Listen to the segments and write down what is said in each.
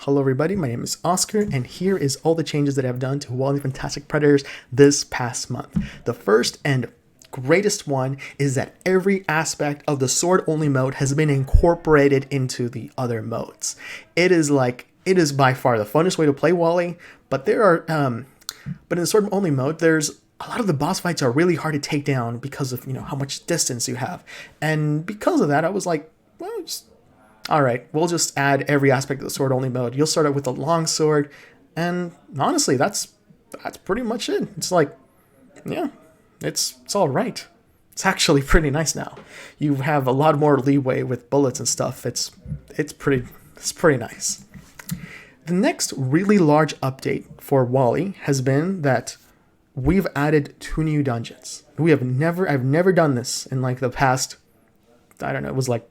Hello everybody, my name is Oscar, and here is all the changes that I've done to Wally Fantastic Predators this past month. The first and greatest one is that every aspect of the sword only mode has been incorporated into the other modes. It is by far the funnest way to play Wally, but but in the sword only mode, there's a lot of the boss fights are really hard to take down because of, how much distance you have. And because of that, I was like, well, alright, we'll just add every aspect of the sword only mode. You'll start out with a long sword, and honestly, that's pretty much it. It's like, yeah, it's alright. It's actually pretty nice now. You have a lot more leeway with bullets and stuff. It's pretty nice. The next really large update for Wally has been that we've added 2 new dungeons. I've never done this in like the past, I don't know, it was like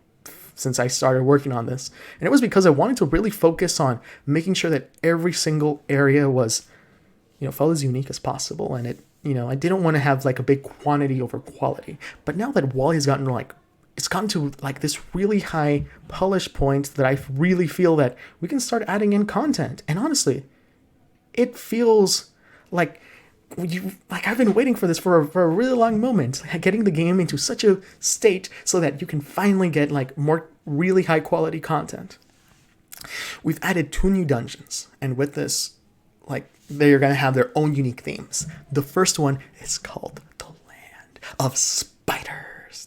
since I started working on this. And it was because I wanted to really focus on making sure that every single area was, felt as unique as possible. And I didn't want to have like a big quantity over quality. But now that Wally has gotten to this really high polish point that I really feel that we can start adding in content. And honestly, it feels like I've been waiting for this for a really long moment, getting the game into such a state so that you can finally get more really high quality content. We've added 2 new dungeons, and with this, they're gonna have their own unique themes. The first one is called the Land of Spiders.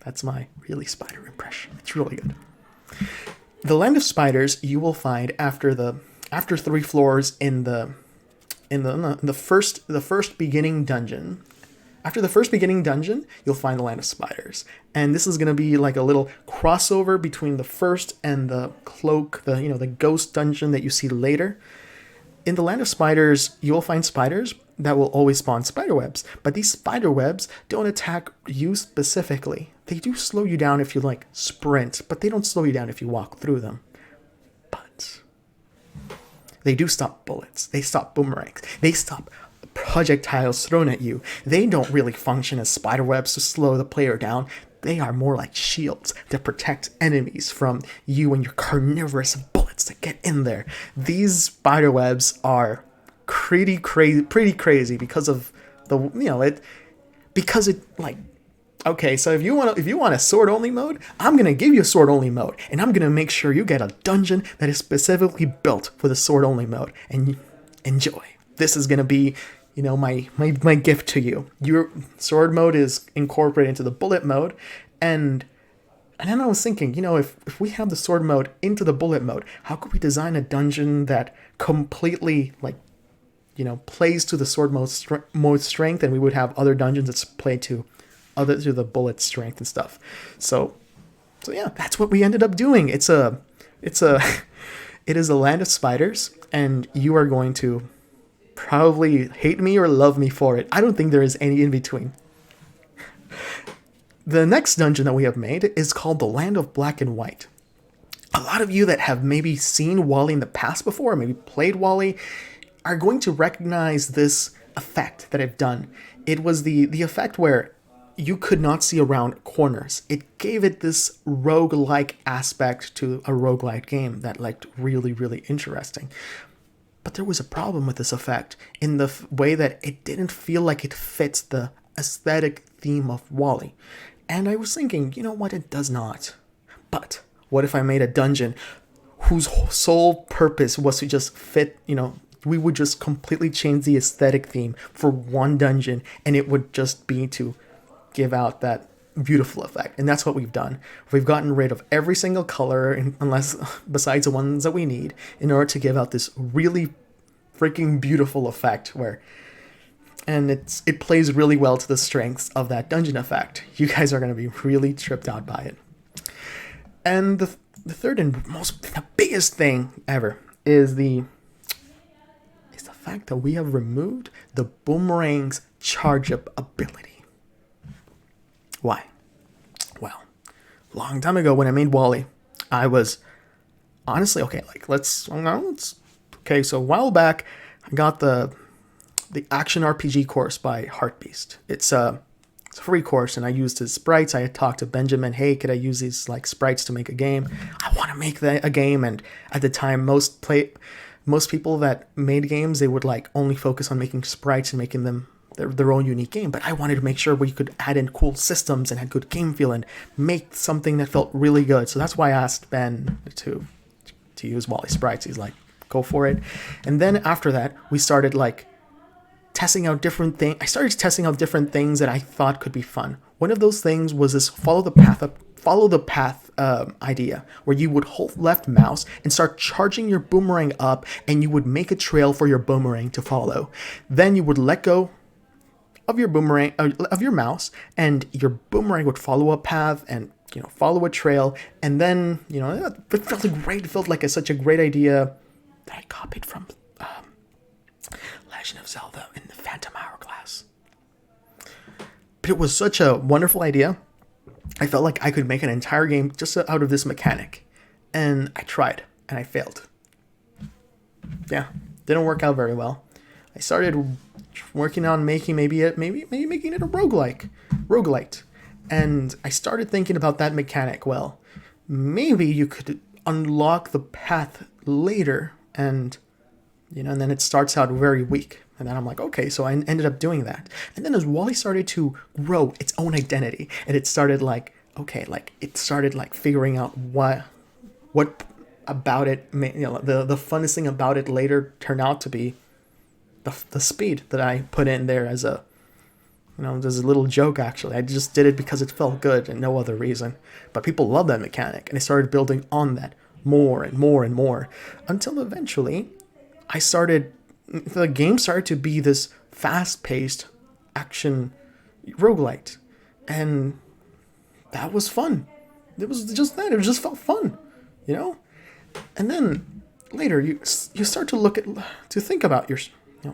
That's my really spider impression. It's really good. The Land of Spiders you will find after 3 floors in the first beginning dungeon. After the first beginning dungeon, you'll find the Land of Spiders. And this is going to be like a little crossover between the first and the cloak, the ghost dungeon that you see later. In the Land of Spiders, you will find spiders that will always spawn spider webs. But these spider webs don't attack you specifically. They do slow you down if you sprint, but they don't slow you down if you walk through them. But they do stop bullets. They stop boomerangs. They stop projectiles thrown at you. They don't really function as spider webs to slow the player down. They are more like shields that protect enemies from you and your carnivorous bullets that get in there. These spider webs are pretty crazy because of okay, so if you want a sword only mode, I'm gonna give you a sword only mode, and I'm gonna make sure you get a dungeon that is specifically built for the sword only mode, and enjoy. This is gonna be, my gift to you. Your sword mode is incorporated into the bullet mode, and then I was thinking, if we have the sword mode into the bullet mode, how could we design a dungeon that completely plays to the sword mode strength, and we would have other dungeons that play to the bullet strength and stuff. So yeah, that's what we ended up doing. It is a Land of Spiders, and you are going to probably hate me or love me for it. I don't think there is any in between. The next dungeon that we have made is called the Land of Black and White. A lot of you that have maybe seen Wally in the past before, maybe played Wally, are going to recognize this effect that I've done. It was the effect where you could not see around corners. It gave it this roguelike aspect to a roguelike game that looked really, really interesting. But there was a problem with this effect in the way that it didn't feel like it fits the aesthetic theme of Wally. And I was thinking, you know what, it does not. But what if I made a dungeon whose sole purpose was to just fit, we would just completely change the aesthetic theme for one dungeon, and it would just be to give out that beautiful effect. And that's what we've done. We've gotten rid of every single color, besides the ones that we need, in order to give out this really freaking beautiful effect and it plays really well to the strengths of that dungeon effect. You guys are going to be really tripped out by it. And the third and the biggest thing ever is the fact that we have removed the boomerang's charge up ability. Why? Well, long time ago when I made Wally, I was honestly, so a while back, I got the action RPG course by Heartbeast. It's it's a free course, and I used his sprites. I had talked to Benjamin, hey, could I use these like sprites to make a game? I want to make a game, and at the time, most people that made games, they would like only focus on making sprites and making them their own unique game. But I wanted to make sure we could add in cool systems and had good game feel and make something that felt really good. So that's why I asked Ben to use Wally sprites. He's like, go for it. And then after that, we started like testing out different things. I started testing out different things that I thought could be fun. One of those things was this follow the path idea, where you would hold left mouse and start charging your boomerang up, and you would make a trail for your boomerang to follow. Then you would let go of your boomerang, of your mouse, and your boomerang would follow a path and follow a trail. And then it felt great. It felt like such a great idea that I copied from Legend of Zelda in the Phantom Hourglass. But it was such a wonderful idea. I felt like I could make an entire game just out of this mechanic. And I tried, and I failed. Yeah, didn't work out very well. I started working on making maybe making it a roguelite. And I started thinking about that mechanic. Well, maybe you could unlock the path later, and and then it starts out very weak. And then I'm like, okay, so I ended up doing that. And then as Wally started to grow its own identity, and it started figuring out what about it, the funnest thing about it later turned out to be the speed that I put in there as a, there's a little joke actually. I just did it because it felt good and no other reason. But people love that mechanic, and I started building on that more and more and more until eventually the game started to be this fast-paced action roguelite. And that was fun. It was just that. It just felt fun, And then later you start to think about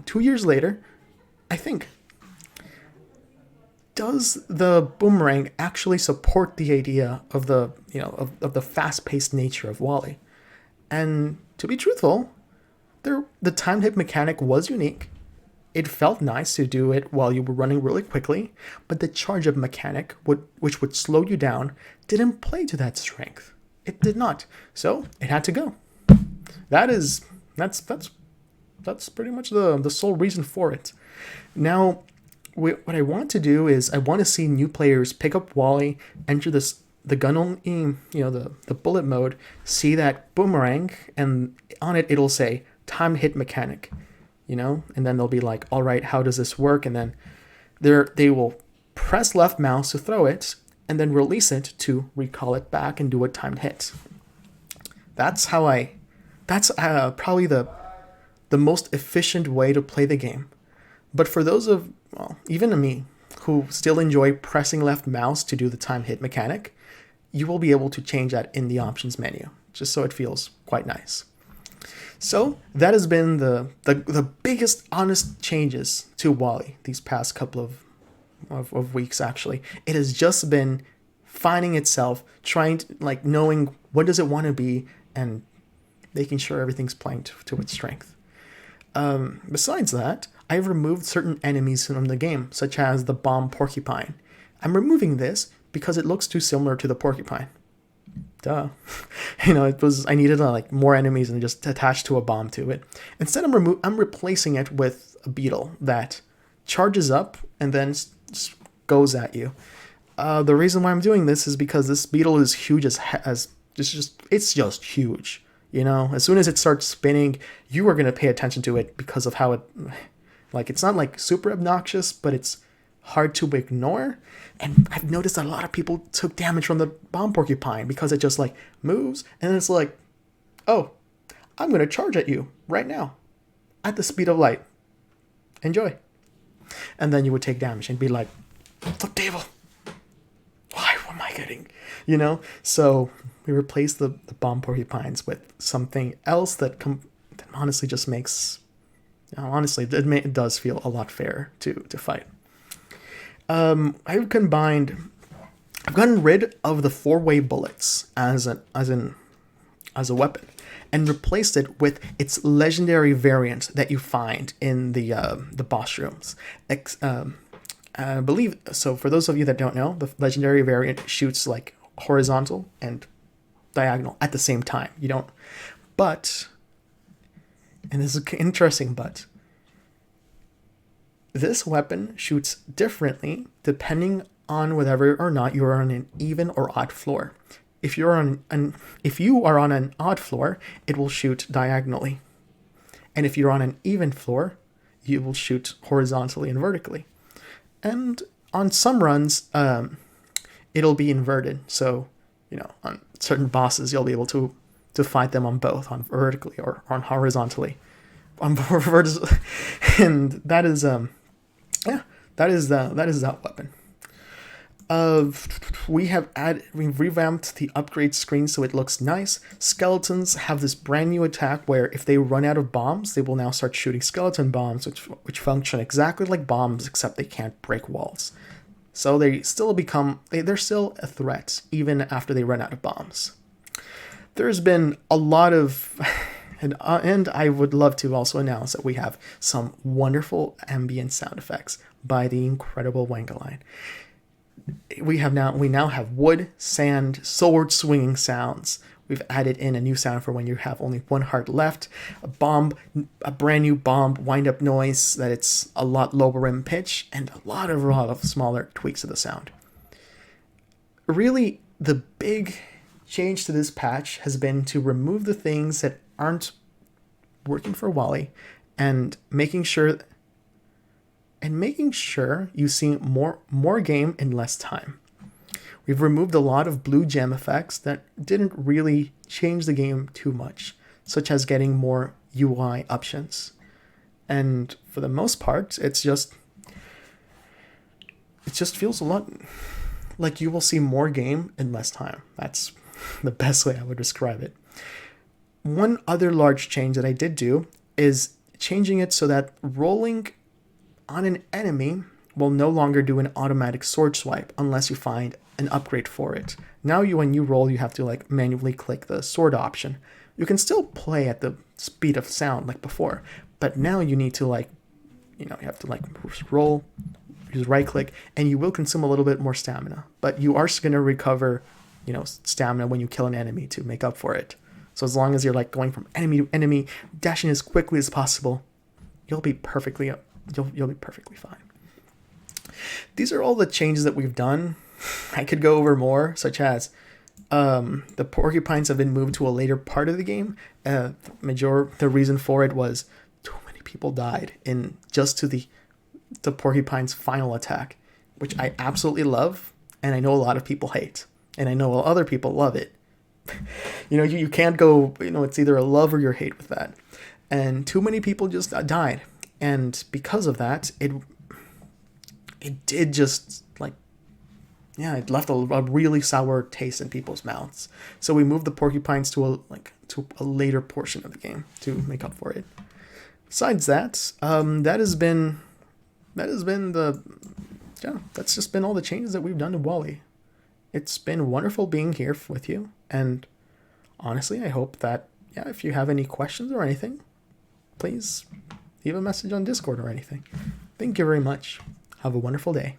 2 years later, I think, does the boomerang actually support the idea of the of the fast-paced nature of Wally? And to be truthful, the time hit mechanic was unique. It felt nice to do it while you were running really quickly, but the charge up mechanic, which would slow you down, didn't play to that strength. It did not. So it had to go. That's pretty much the sole reason for it. Now, what I want to do is I want to see new players pick up Wally, enter the gun only, the bullet mode, see that boomerang, and on it it'll say time hit mechanic, and then they'll be like, all right, how does this work? And then they will press left mouse to throw it, and then release it to recall it back and do a timed hit. That's probably the most efficient way to play the game. But for those even me, who still enjoy pressing left mouse to do the time hit mechanic, you will be able to change that in the options menu, just so it feels quite nice. So that has been the biggest honest changes to Wally these past couple of weeks, actually. It has just been finding itself, trying to, knowing what does it want to be, and making sure everything's playing to its strength. Besides that, I've removed certain enemies from the game, such as the bomb porcupine. I'm removing this because it looks too similar to the porcupine. Duh. I needed more enemies and just attached to a bomb to it. Instead, I'm replacing it with a beetle that charges up and then goes at you. The reason why I'm doing this is because this beetle is huge it's just huge. As soon as it starts spinning, you are going to pay attention to it because of how it, it's not super obnoxious, but it's hard to ignore. And I've noticed that a lot of people took damage from the bomb porcupine because it just moves, and it's like, oh, I'm going to charge at you right now at the speed of light. Enjoy. And then you would take damage and be like, the devil. Why am I getting, So we replaced the bomb porcupines with something else that honestly just makes, it does feel a lot fairer to fight. I've gotten rid of the 4-way bullets as a weapon, and replaced it with its legendary variant that you find in the boss rooms. I believe so. For those of you that don't know, the legendary variant shoots like horizontal and diagonal at the same time. You don't, but, and this is interesting, but this weapon shoots differently depending on whether or not you're on an even or odd floor. If you are on an odd floor, it will shoot diagonally, and if you're on an even floor, you will shoot horizontally and vertically. And on some runs, it'll be inverted. So, on certain bosses, you'll be able to fight them on both, on vertically or on horizontally. And that is that weapon. We've revamped the upgrade screen so it looks nice. Skeletons have this brand new attack where if they run out of bombs, they will now start shooting skeleton bombs, which function exactly like bombs, except they can't break walls. So they're still a threat even after they run out of bombs. There's been a lot of, and I would love to also announce that we have some wonderful ambient sound effects by the incredible Wangaline. We now have wood, sand, sword swinging sounds. We've added in a new sound for when you have only one heart left, a brand new bomb wind up noise that it's a lot lower in pitch, and a lot of smaller tweaks of the sound. Really, the big change to this patch has been to remove the things that aren't working for Wally and making sure you see more game in less time. We've removed a lot of blue gem effects that didn't really change the game too much, such as getting more UI options. And for the most part, it just feels a lot like you will see more game in less time. That's the best way I would describe it. One other large change that I did do is changing it so that rolling on an enemy will no longer do an automatic sword swipe unless you find an upgrade for it. Now when you roll, you have to manually click the sword option. You can still play at the speed of sound like before, but now you need to you have to roll, use right click, and you will consume a little bit more stamina, but you are going to recover, stamina when you kill an enemy to make up for it. So as long as you're going from enemy to enemy, dashing as quickly as possible, you'll be perfectly fine. These are all the changes that we've done. I could go over more, such as the porcupines have been moved to a later part of the game. The reason for it was too many people died in just to the porcupine's final attack, which I absolutely love, and I know a lot of people hate, and I know other people love it. You can't go, it's either a love or your hate with that. And too many people just died. And because of that, it did just it left a really sour taste in people's mouths. So we moved the porcupines to a later portion of the game to make up for it. Besides that, that's just been all the changes that we've done to Wally. It's been wonderful being here with you, and honestly, I hope that if you have any questions or anything, please leave a message on Discord or anything. Thank you very much. Have a wonderful day.